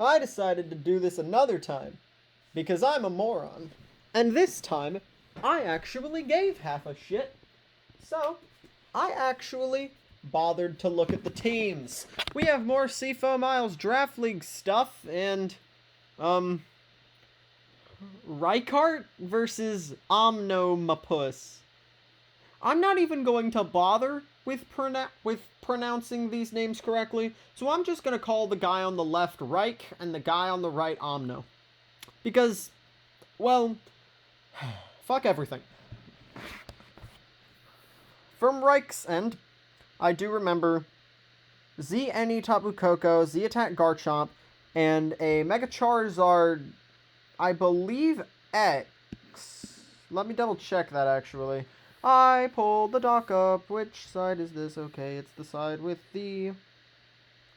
I decided to do this another time, because I'm a moron. And this time, I actually gave half a shit. So, I actually bothered to look at the teams. We have more Seafoam Isles Draft League stuff, and, Rykart versus Omnomapus. I'm not even going to bother with pronouncing these names correctly, so I'm just going to call the guy on the left Reich and the guy on the right Omno. Because, well, fuck everything. From Reich's end, I do remember Z Any Tapu Koko, Z Attack Garchomp, and a Mega Charizard, I believe X. Let me double check that actually. I pulled the dock up. Which side is this? Okay, it's the side with the...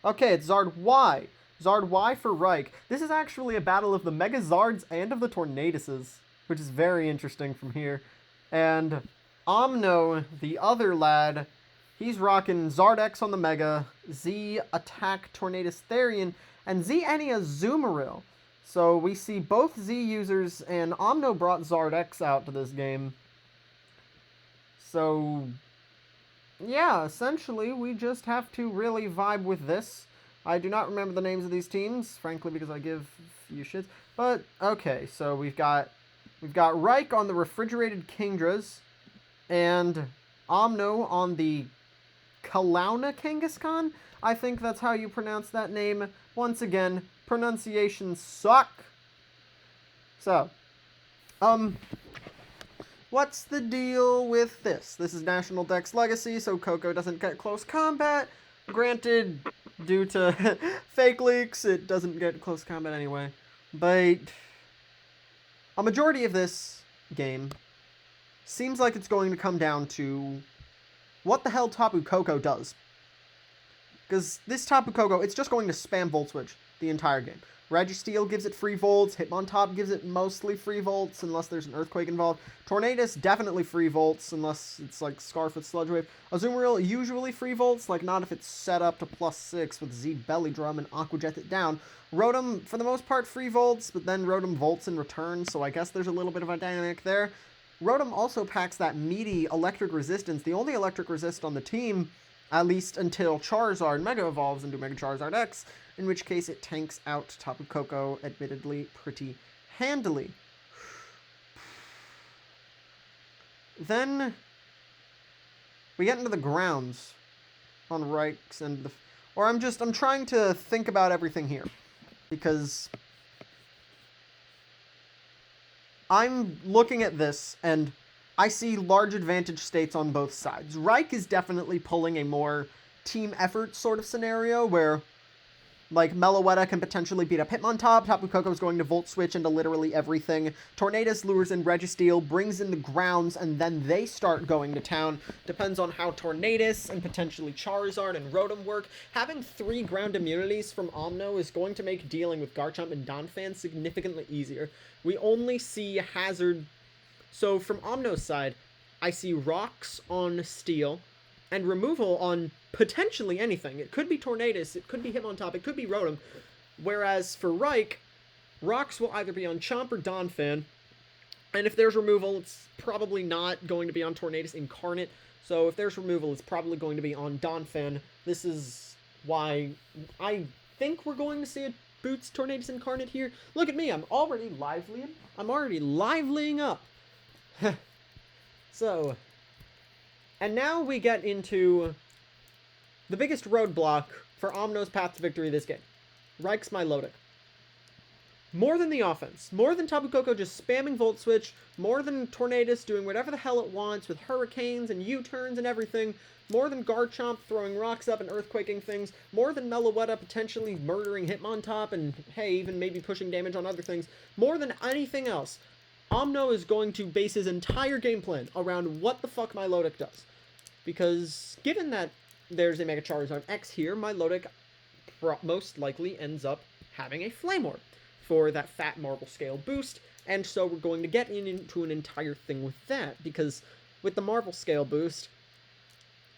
Okay, it's Zard Y. Zard Y for Reich. This is actually a battle of the Mega Zards and of the Tornaduses, which is very interesting from here. And Omno, the other lad, he's rocking Zard X on the Mega, Z Attack Tornadus Therian, and Z Enya Azumarill. So we see both Z users, and Omno brought Zard X out to this game. So, yeah, essentially, we just have to really vibe with this. I do not remember the names of these teams, frankly, because I give a few shits. But, okay, so we've got Reich on the Refrigerated Kingdras, and Omno on the Kelowna Kangaskhan? I think that's how you pronounce that name. Once again, pronunciations suck. So, what's the deal with this? This is National Dex Legacy, so Koko doesn't get close combat. Granted, due to fake leaks, it doesn't get close combat anyway. But a majority of this game seems like it's going to come down to what the hell Tapu Koko does. Because this Tapu Koko, it's just going to spam Volt Switch the entire game. Registeel gives it free volts, Hitmontop gives it mostly free volts unless there's an earthquake involved. Tornadus, definitely free volts unless it's like Scarf with Sludge Wave. Azumarill, usually free volts, like not if it's set up to +6 with Z Belly Drum and Aqua Jet it down. Rotom, for the most part, free volts, but then Rotom volts in return, so I guess there's a little bit of a dynamic there. Rotom also packs that meaty electric resistance, the only electric resist on the team, at least until Charizard Mega evolves into Mega Charizard X, in which case it tanks out Tapu Koko, admittedly, pretty handily. Then we get into the grounds on Reich's and I'm trying to think about everything here, because I'm looking at this and I see large advantage states on both sides. Reich is definitely pulling a more team effort sort of scenario where, like, Meloetta can potentially beat up Hitmontop, Tapu Koko is going to Volt Switch into literally everything, Tornadus lures in Registeel, brings in the grounds, and then they start going to town. Depends on how Tornadus and potentially Charizard and Rotom work. Having 3 ground immunities from Omno is going to make dealing with Garchomp and Donphan significantly easier. We only see Hazard. So from Omno's side, I see Rocks on Steel, and removal on potentially anything. It could be Tornadus, it could be Hitmontop, it could be Rotom. Whereas for Reich, Rocks will either be on Chomp or Donphan, and if there's removal, it's probably not going to be on Tornadus Incarnate. So if there's removal, it's probably going to be on Donphan. This is why I think we're going to see a Boots Tornadus Incarnate here. Look at me, I'm already livelying up. So, and now we get into the biggest roadblock for Omno's path to victory this game. Reich's Milotic. More than the offense, more than Tapu Koko just spamming Volt Switch, more than Tornadus doing whatever the hell it wants with hurricanes and U-turns and everything, more than Garchomp throwing rocks up and earthquaking things, more than Meloetta potentially murdering Hitmontop and, hey, even maybe pushing damage on other things, more than anything else, Omno is going to base his entire game plan around what the fuck Milotic does. Because given that there's a Mega Charizard X here, Milotic most likely ends up having a Flame Orb for that fat marble scale boost, and so we're going to get into an entire thing with that, because with the marble scale boost,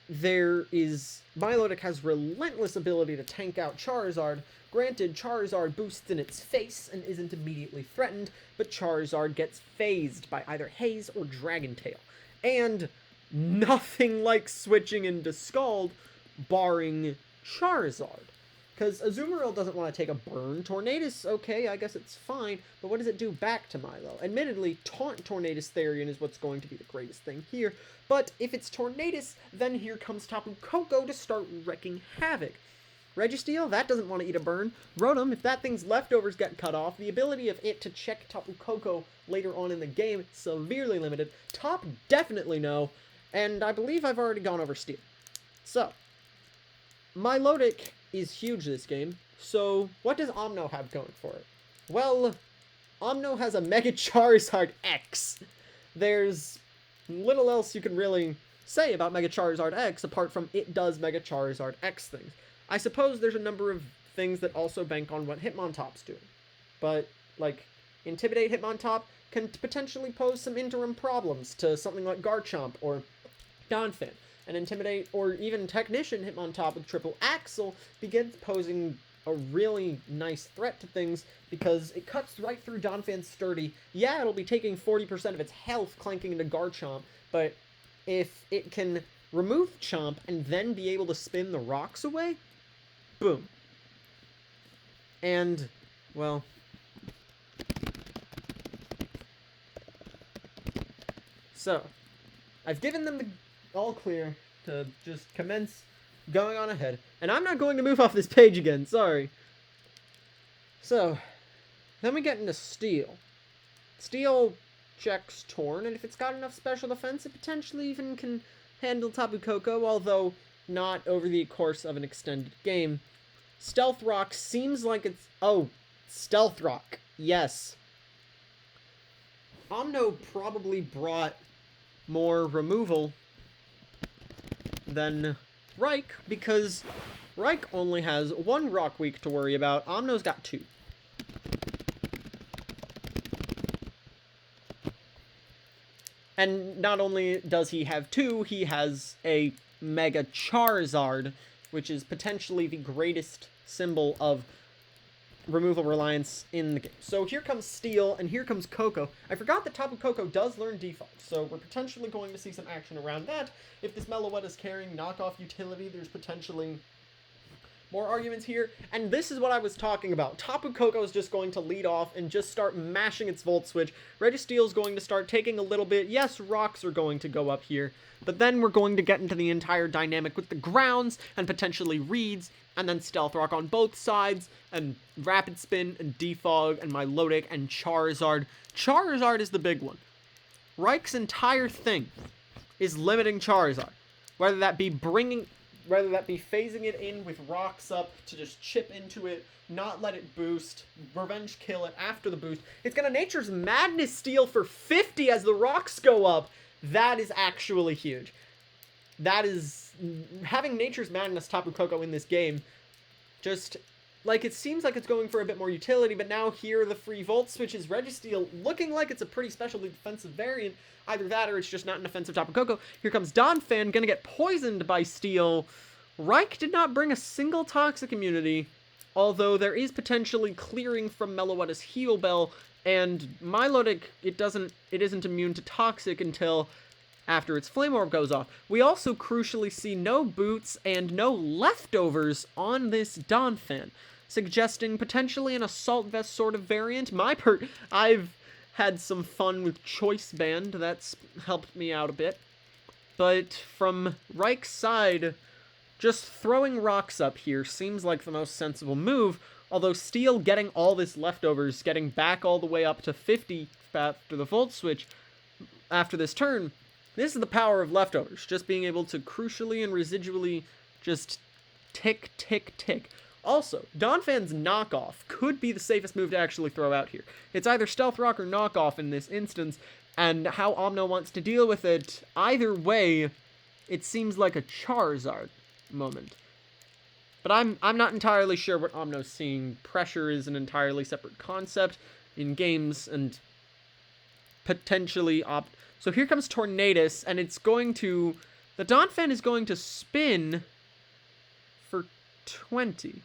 there is... Milotic has relentless ability to tank out Charizard. Granted, Charizard boosts in its face and isn't immediately threatened, but Charizard gets phased by either Haze or Dragon Tail. And nothing like switching into Scald, barring Charizard. Because Azumarill doesn't want to take a burn. Tornadus, okay, I guess it's fine, but what does it do back to Milo? Admittedly, Taunt Tornadus Therian is what's going to be the greatest thing here, but if it's Tornadus, then here comes Tapu Koko to start wrecking havoc. Registeel, that doesn't want to eat a burn. Rotom, if that thing's leftovers get cut off, the ability of it to check Tapu Koko later on in the game, severely limited. Top, definitely no, and I believe I've already gone over Steel. So, Milotic is huge this game, so what does Omno have going for it? Well, Omno has a Mega Charizard X. There's little else you can really say about Mega Charizard X apart from it does Mega Charizard X things. I suppose there's a number of things that also bank on what Hitmontop's doing. But, like, Intimidate Hitmontop can potentially pose some interim problems to something like Garchomp or Donphan. And Intimidate, or even Technician Hitmontop with Triple Axle begins posing a really nice threat to things because it cuts right through Donphan's sturdy. Yeah, it'll be taking 40% of its health clanking into Garchomp, but if it can remove Chomp and then be able to spin the rocks away, boom. And, well... So, I've given them the all clear to just commence going on ahead. And I'm not going to move off this page again, sorry. So, then we get into Steel. Steel checks Torn, and if it's got enough special defense, it potentially even can handle Tapu Koko, although not over the course of an extended game. Stealth Rock seems like it's... Oh, Stealth Rock. Yes. Omno probably brought more removal than Reich, because Reich only has one Rock Week to worry about. Omno's got two. And not only does he have two, he has a Mega Charizard, which is potentially the greatest symbol of removal reliance in the game. So here comes Steel, and here comes Koko. I forgot that Tapu Koko does learn Default, so we're potentially going to see some action around that. If this Meloetta is carrying knockoff utility, there's potentially more arguments here. And this is what I was talking about. Tapu Koko is just going to lead off and just start mashing its Volt Switch. Registeel's going to start taking a little bit. Yes, rocks are going to go up here, but then we're going to get into the entire dynamic with the grounds and potentially reeds, and then Stealth Rock on both sides, and Rapid Spin, and Defog, and Milotic, and Charizard. Charizard is the big one. Reich's entire thing is limiting Charizard. Whether that be phasing it in with rocks up to just chip into it, not let it boost, revenge kill it after the boost. It's gonna Nature's Madness steal for 50 as the rocks go up. That is actually huge. That is... Having Nature's Madness Tapu Koko in this game, just... Like, it seems like it's going for a bit more utility, but now here the free Volt Switch is Registeel, looking like it's a pretty specially defensive variant. Either that or it's just not an offensive Tapu Koko. Here comes Donphan, gonna get poisoned by Steel. Reich did not bring a single Toxic immunity, although there is potentially clearing from Meloetta's Heal Bell, and Milotic, it isn't immune to Toxic until after its Flame Orb goes off. We also crucially see no boots and no leftovers on this Donphan, suggesting potentially an Assault Vest sort of variant. I've had some fun with Choice Band, that's helped me out a bit. But from Reich's side, just throwing rocks up here seems like the most sensible move, although Steel getting all this leftovers, getting back all the way up to 50 after the Volt Switch after this turn. This is the power of leftovers, just being able to crucially and residually just tick, tick, tick. Also, Donphan's Knockoff could be the safest move to actually throw out here. It's either Stealth Rock or Knockoff in this instance, and how Omno wants to deal with it, either way, it seems like a Charizard moment. But I'm not entirely sure what Omno's seeing. Pressure is an entirely separate concept in games, and potentially So here comes Tornadus, and it's going to The Donphan is going to spin for 20.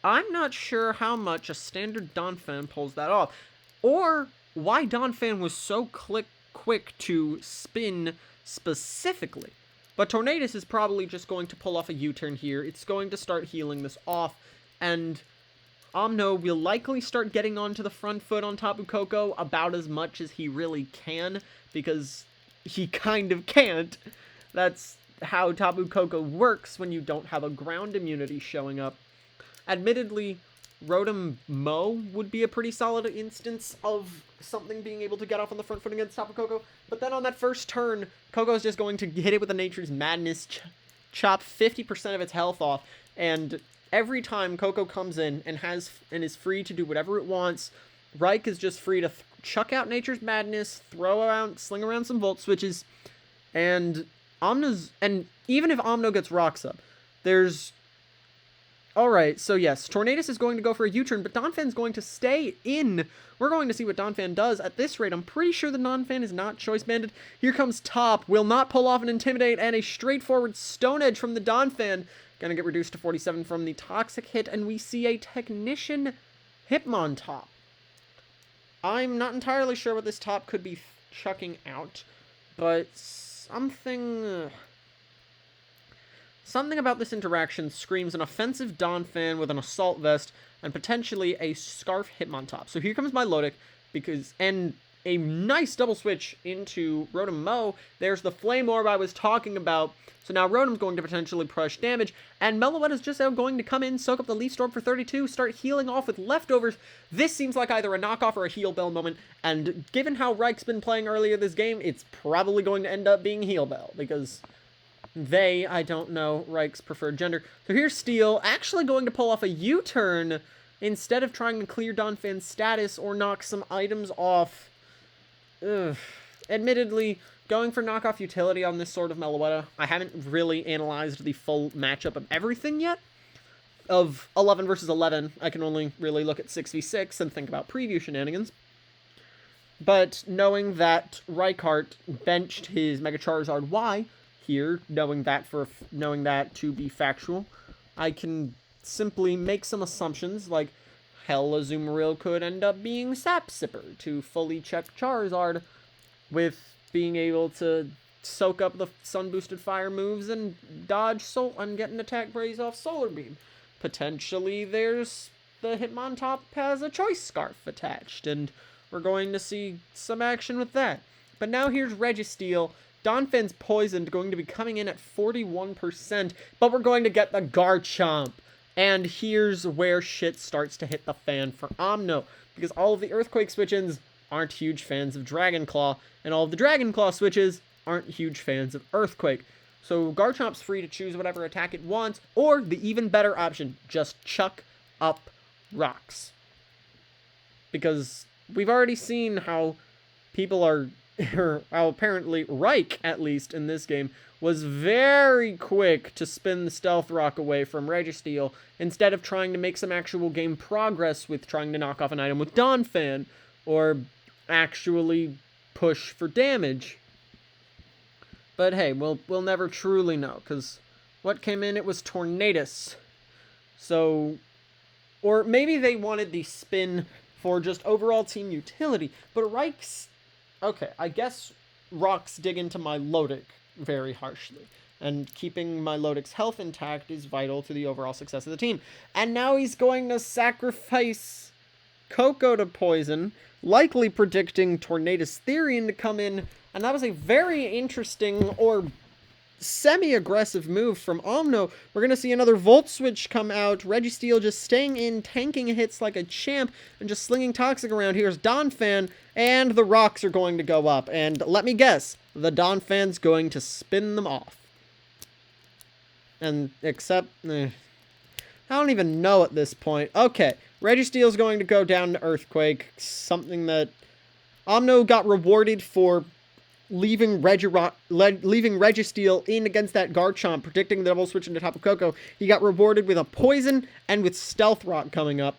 I'm not sure how much a standard Donphan pulls that off, or why Donphan was so quick to spin specifically. But Tornadus is probably just going to pull off a U-turn here. It's going to start healing this off, and Omno will likely start getting onto the front foot on Tapu Koko about as much as he really can, because he kind of can't. That's how Tapu Koko works when you don't have a ground immunity showing up. Admittedly, Rotom Mo would be a pretty solid instance of something being able to get off on the front foot against Tapu Koko, but then on that first turn, Koko's just going to hit it with a Nature's Madness, chop 50% of its health off, and every time Koko comes in and is free to do whatever it wants, Reich is just free to chuck out Nature's Madness, sling around some Volt Switches, and even if Omno gets Rocks up, there's... Alright, so yes, Tornadus is going to go for a U-turn, but Donphan's going to stay in. We're going to see what Donphan does. At this rate, I'm pretty sure the Donphan is not Choice Banded. Here comes Top, will not pull off an Intimidate, and a straightforward Stone Edge from the Donphan. Gonna get reduced to 47 from the Toxic hit, and we see a Technician Hitmontop. I'm not entirely sure what this Top could be chucking out, but something about this interaction screams an offensive Donphan with an Assault Vest and potentially a Scarf Hitmontop. So here comes my Milotic, and a nice double switch into Rotom Mo. There's the Flame Orb I was talking about. So now Rotom's going to potentially push damage, and Meloetta's just now going to come in, soak up the Leaf Storm for 32, start healing off with leftovers. This seems like either a knockoff or a Heal Bell moment, and given how Reich's been playing earlier this game, it's probably going to end up being Heal Bell, because I don't know Reich's preferred gender. So here's Steel, actually going to pull off a U-turn instead of trying to clear Donphan's status or knock some items off. Ugh. Admittedly, going for knockoff utility on this sort of Meloetta, I haven't really analyzed the full matchup of everything yet. Of 11 versus 11, I can only really look at 6v6 and think about preview shenanigans. But knowing that Reichart benched his Mega Charizard Y here, knowing that to be factual, I can simply make some assumptions, like hell, Azumarill could end up being Sap Sipper to fully check Charizard, with being able to soak up the sun-boosted fire moves and dodge and get an attack praise off Solar Beam. Potentially, there's the Hitmontop has a Choice Scarf attached, and we're going to see some action with that. But now here's Registeel. Donphan's poisoned, going to be coming in at 41%, but we're going to get the Garchomp. And here's where shit starts to hit the fan for Omno, because all of the Earthquake switch-ins aren't huge fans of Dragon Claw, and all of the Dragon Claw switches aren't huge fans of Earthquake. So Garchomp's free to choose whatever attack it wants, or the even better option, just chuck up rocks. Because we've already seen how people are, or how apparently Reich, at least in this game, was very quick to spin the Stealth Rock away from Registeel, instead of trying to make some actual game progress with trying to knock off an item with Donphan, or actually push for damage. But hey, we'll never truly know, because what came in, it was Tornadus. So, or maybe they wanted the spin for just overall team utility, but Reich's... Okay, I guess rocks dig into my Milotic very harshly, and keeping my Milotic's health intact is vital to the overall success of the team. And now he's going to sacrifice Koko to poison, likely predicting Tornadus Therian to come in, and that was a very interesting, or semi-aggressive move from Omno. We're going to see another Volt Switch come out, Registeel just staying in, tanking hits like a champ, and just slinging Toxic around. Here's Donphan, and the rocks are going to go up, and let me guess, the Donphan's going to spin them off. And, I don't even know at this point. Okay, Registeel's going to go down to Earthquake, something that Omno got rewarded for leaving Registeel in against that Garchomp, predicting the double switch into Tapu Koko. He got rewarded with a Poison and with Stealth Rock coming up.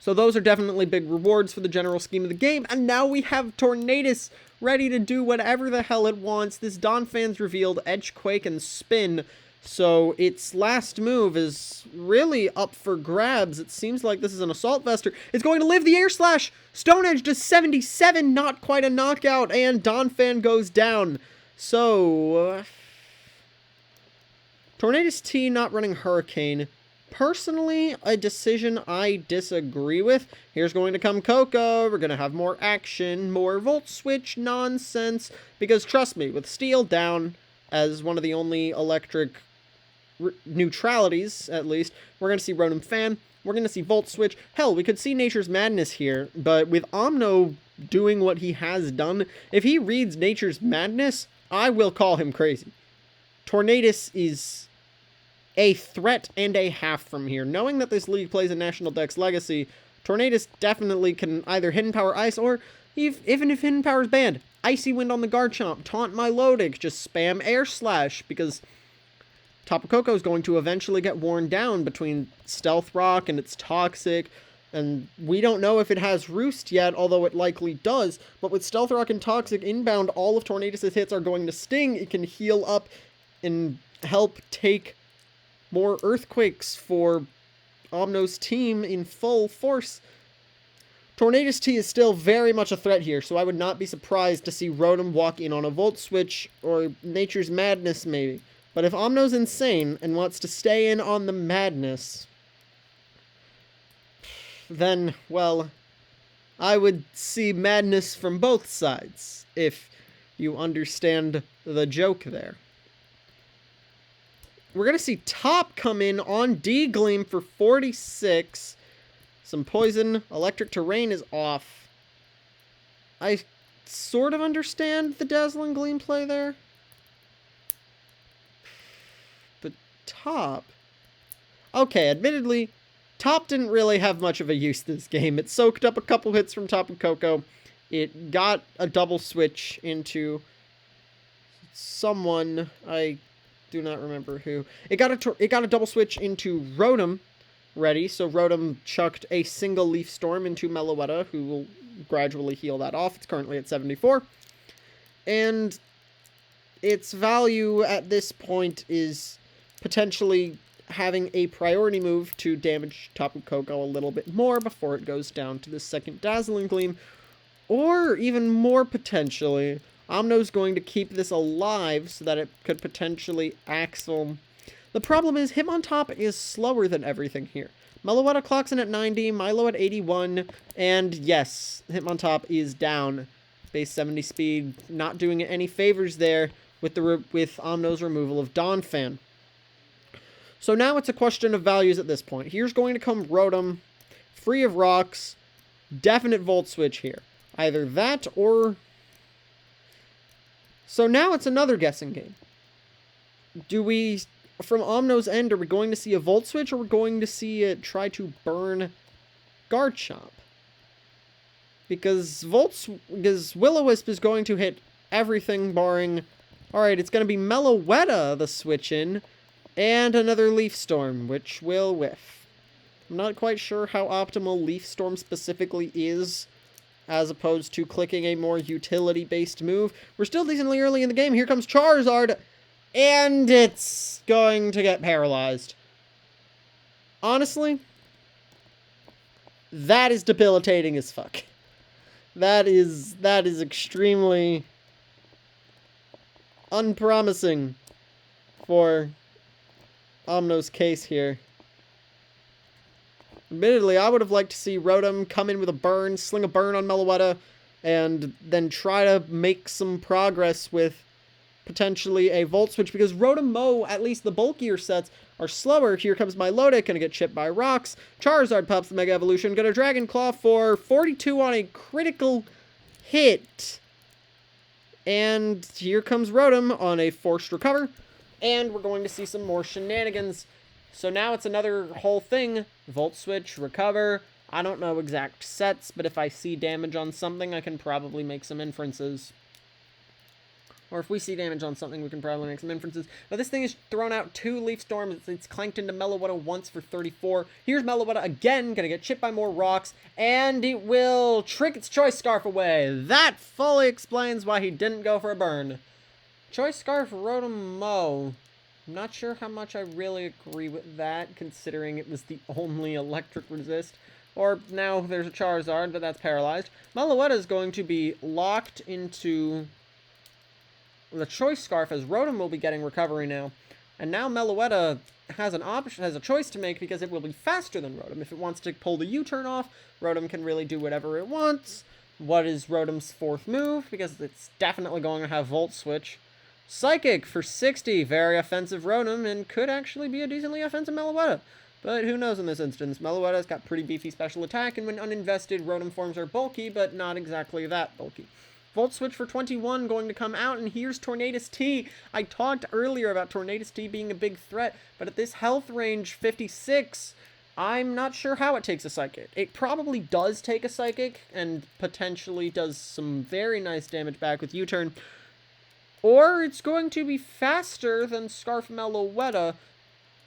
So those are definitely big rewards for the general scheme of the game. And now we have Tornadus ready to do whatever the hell it wants. This Donphan's revealed Edgequake and Spin. So its last move is really up for grabs. It seems like this is an Assault Vester. It's going to live the Air Slash. Stone Edge to 77, not quite a knockout, and Donphan goes down. So, Tornadus T not running Hurricane. Personally, a decision I disagree with. Here's going to come Coco. We're going to have more action, more Volt Switch nonsense. Because trust me, with Steel down as one of the only electric neutralities, at least, we're going to see Rotom Fan. We're going to see Volt Switch. Hell, we could see Nature's Madness here. But with Omno doing what he has done, if he reads Nature's Madness, I will call him crazy. Tornadus is a threat and a half from here. Knowing that this league plays a National Dex Legacy, Tornadus definitely can either Hidden Power Ice or, even if Hidden Power is banned, Icy Wind on the Garchomp, taunt my Milotic, just spam Air Slash, because Tapu Koko is going to eventually get worn down between Stealth Rock and its Toxic, and we don't know if it has Roost yet, although it likely does, but with Stealth Rock and Toxic inbound, all of Tornadus' hits are going to sting. It can heal up and help take more Earthquakes for Omno's team in full force. Tornadus T is still very much a threat here, so I would not be surprised to see Rotom walk in on a Volt Switch, or Nature's Madness maybe. But if Omno's insane and wants to stay in on the madness, then, well, I would see madness from both sides, if you understand the joke there. We're going to see Top come in on D-Gleam for 46. Some Poison. Electric Terrain is off. I sort of understand the Dazzling Gleam play there. But Top... Okay, admittedly, Top didn't really have much of a use this game. It soaked up a couple hits from Tapu Koko. It got a double switch into someone... I do not remember who. It got a double switch into Rotom ready, so Rotom chucked a single Leaf Storm into Meloetta, who will gradually heal that off. It's currently at 74. And its value at this point is potentially having a priority move to damage Tapu Koko a little bit more before it goes down to the second Dazzling Gleam. Or even more potentially, Omno's going to keep this alive so that it could potentially Axle. The problem is Hitmontop is slower than everything here. Meloetta clocks in at 90, Milo at 81, and yes, Hitmontop is down. Base 70 speed, not doing it any favors there with Omno's removal of Donphan. So now it's a question of values at this point. Here's going to come Rotom, free of rocks, definite Volt Switch here. Either that or... So now it's another guessing game. Do we, from Omno's end, are we going to see a Volt Switch, or are we going to see it try to burn Garchomp? Because Will-O-Wisp is going to hit everything barring... Alright, it's going to be Meloetta, the switch in, and another Leaf Storm, which will whiff. I'm not quite sure how optimal Leaf Storm specifically is, as opposed to clicking a more utility-based move. We're still decently early in the game. Here comes Charizard, and it's going to get paralyzed. Honestly, that is debilitating as fuck. That is extremely unpromising for Omno's case here. Admittedly, I would have liked to see Rotom come in with a burn, sling a burn on Meloetta, and then try to make some progress with potentially a Volt Switch, because Rotom Mo, at least the bulkier sets, are slower. Here comes Milotic, gonna get chipped by rocks. Charizard pops the Mega Evolution, gonna Dragon Claw for 42 on a critical hit. And here comes Rotom on a forced recover, and we're going to see some more shenanigans. So now it's another whole thing. Volt Switch, recover. I don't know exact sets, but if I see damage on something, I can probably make some inferences. Or if we see damage on something, we can probably make some inferences. But this thing has thrown out 2 Leaf Storms. It's clanked into Meloetta once for 34. Here's Meloetta again, gonna get chipped by more rocks, and it will trick its Choice Scarf away. That fully explains why he didn't go for a burn. Choice Scarf Rotom Mow. I'm not sure how much I really agree with that, considering it was the only electric resist. Or now there's a Charizard, but that's paralyzed. Meloetta is going to be locked into the Choice Scarf, as Rotom will be getting recovery now. And now Meloetta has a choice to make, because it will be faster than Rotom. If it wants to pull the U-turn off, Rotom can really do whatever it wants. What is Rotom's 4th move? Because it's definitely going to have Volt Switch. Psychic for 60, very offensive Rotom, and could actually be a decently offensive Meloetta. But who knows in this instance. Meloetta's got pretty beefy special attack, and when uninvested, Rotom forms are bulky, but not exactly that bulky. Volt Switch for 21 going to come out, and here's Tornadus T. I talked earlier about Tornadus T being a big threat, but at this health range, 56, I'm not sure how it takes a Psychic. It probably does take a Psychic, and potentially does some very nice damage back with U-turn. Or it's going to be faster than Scarf Meloetta,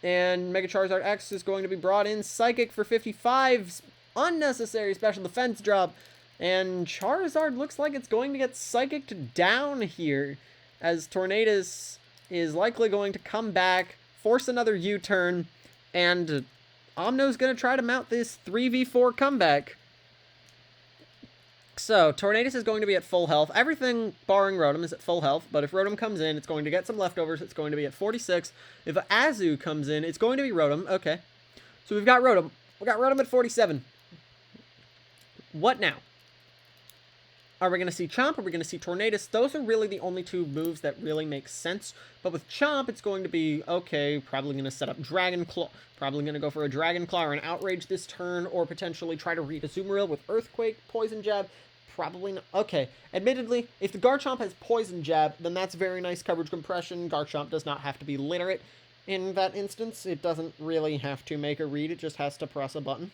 and Mega Charizard X is going to be brought in. Psychic for 55, unnecessary special defense drop. And Charizard looks like it's going to get Psychicked down here, as Tornadus is likely going to come back, force another U-turn, and Omno's going to try to mount this 3v4 comeback. So, Tornadus is going to be at full health. Everything, barring Rotom, is at full health, but if Rotom comes in, it's going to get some leftovers. It's going to be at 46. If Azu comes in, it's going to be Rotom. Okay. So we've got Rotom. We got Rotom at 47. What now? Are we going to see Chomp? Are we going to see Tornadus? Those are really the only 2 moves that really make sense. But with Chomp, it's going to be, okay, probably going to set up Dragon Claw. Probably going to go for a Dragon Claw or an Outrage this turn, or potentially try to read Azumarill with Earthquake, Poison Jab. Probably not. Okay, admittedly, if the Garchomp has Poison Jab, then that's very nice coverage compression. Garchomp does not have to be literate in that instance. It doesn't really have to make a read. It just has to press a button.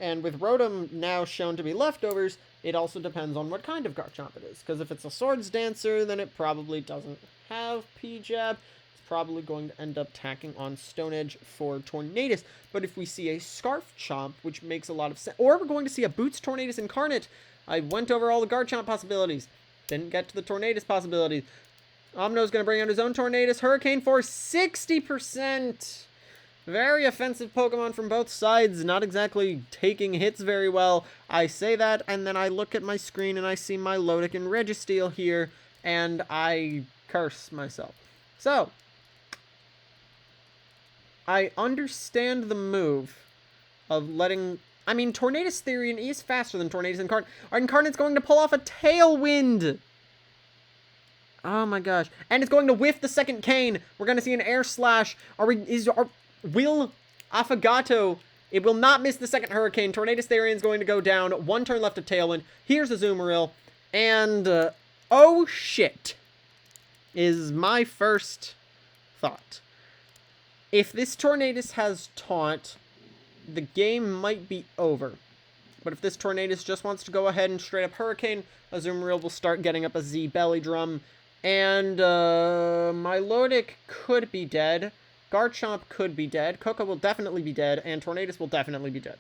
And with Rotom now shown to be leftovers, it also depends on what kind of Garchomp it is. Because if it's a Swords Dancer, then it probably doesn't have P-Jab. It's probably going to end up tacking on Stone Edge for Tornadus. But if we see a Scarf Chomp, which makes a lot of sense, or we're going to see a Boots Tornadus Incarnate. I went over all the Garchomp possibilities. Didn't get to the Tornadus possibilities. Omno's going to bring out his own Tornadus Hurricane for 60%. Very offensive Pokemon from both sides, not exactly taking hits very well. I say that, and then I look at my screen and I see my Milotic and Registeel here, and I curse myself. So, I understand the move of letting... I mean, Tornadus Therian is faster than Tornadus Incarnate. Our Incarnate's going to pull off a Tailwind! Oh my gosh. And it's going to whiff the second Cane. We're going to see an Air Slash. Will Affogato... It will not miss the second Hurricane. Tornadus Therian's going to go down. 1 turn left of Tailwind. Here's Azumarill. And, oh shit, is my first thought. If this Tornadus has Taunt, the game might be over. But if this Tornadus just wants to go ahead and straight up Hurricane, Azumarill will start getting up a Z Belly Drum. And, Milotic could be dead. Garchomp could be dead. Koko will definitely be dead. And Tornadus will definitely be dead.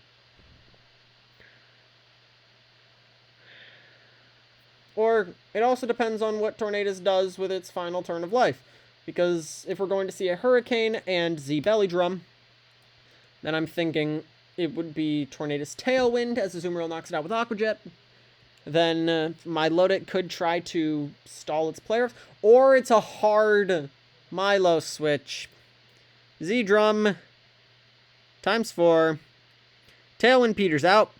Or, it also depends on what Tornadus does with its final turn of life. Because if we're going to see a Hurricane and Z Belly Drum, then I'm thinking it would be Tornadus Tailwind as Azumarill knocks it out with Aqua Jet. Then Milotic could try to stall its players. Or it's a hard Milo switch. Z-Drum ×4. Tailwind peters out.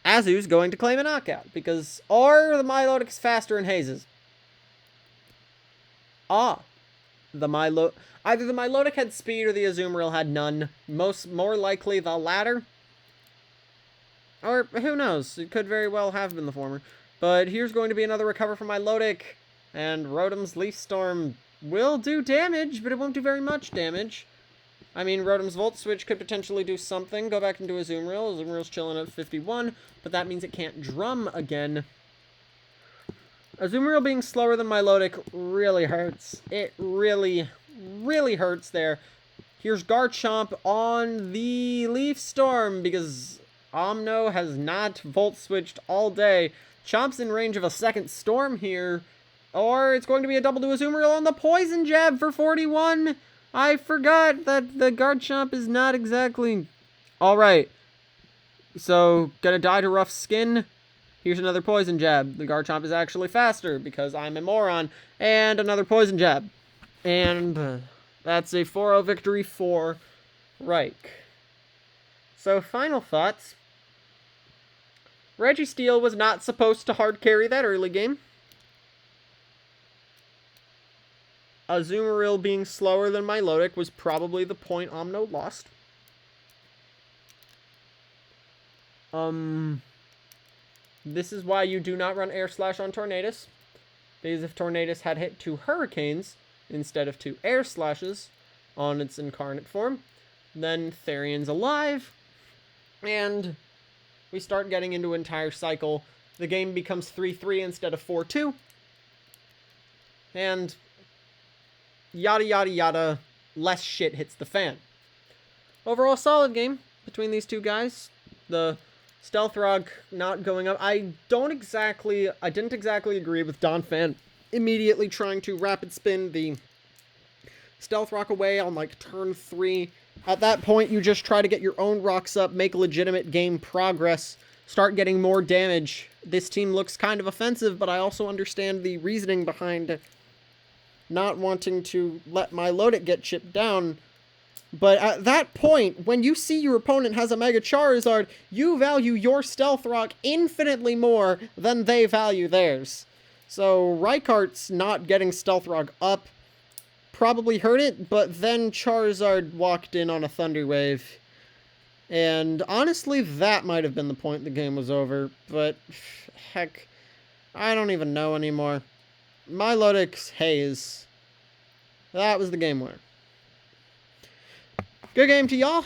Azu's going to claim a knockout. Because, or the Milotic's faster and hazes. Either the Milotic had speed or the Azumarill had none. More likely the latter. Or, who knows? It could very well have been the former. But here's going to be another recover from Milotic. And Rotom's Leaf Storm will do damage, but it won't do very much damage. I mean, Rotom's Volt Switch could potentially do something. Go back into Azumarill. Azumarill's chilling at 51, but that means it can't drum again. Azumarill being slower than Milotic really hurts. It really, really hurts there. Here's Garchomp on the Leaf Storm because Omno has not Volt Switched all day. Chomp's in range of a second Storm here. Or it's going to be a double to Azumarill on the Poison Jab for 41. I forgot that the Garchomp is not exactly... Alright. So, gonna die to Rough Skin. Here's another Poison Jab. The Garchomp is actually faster because I'm a moron. And another Poison Jab. And that's a 4-0 victory for Reich. So, final thoughts. Registeel was not supposed to hard carry that early game. Azumarill being slower than Milotic was probably the point Omno lost. This is why you do not run Air Slash on Tornadus. Because if Tornadus had hit 2 Hurricanes instead of 2 Air Slashes on its incarnate form, then Therion's alive, and we start getting into an entire cycle. The game becomes 3-3 instead of 4-2. And yada yada yada, less shit hits the fan. Overall, solid game between these two guys. The Stealth Rock not going up. I didn't exactly agree with Donphan immediately trying to rapid spin the Stealth Rock away on like turn 3. At that point, you just try to get your own rocks up, make legitimate game progress, start getting more damage. This team looks kind of offensive, but I also understand the reasoning behind not wanting to let Milotic get chipped down. But at that point, when you see your opponent has a Mega Charizard, you value your Stealth Rock infinitely more than they value theirs. So Reichardt's not getting Stealth Rock up probably hurt it, but then Charizard walked in on a Thunder Wave. And honestly, that might have been the point the game was over. But heck, I don't even know anymore. Milotic's Haze. That was the game winner. Good game to y'all,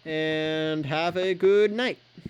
and have a good night.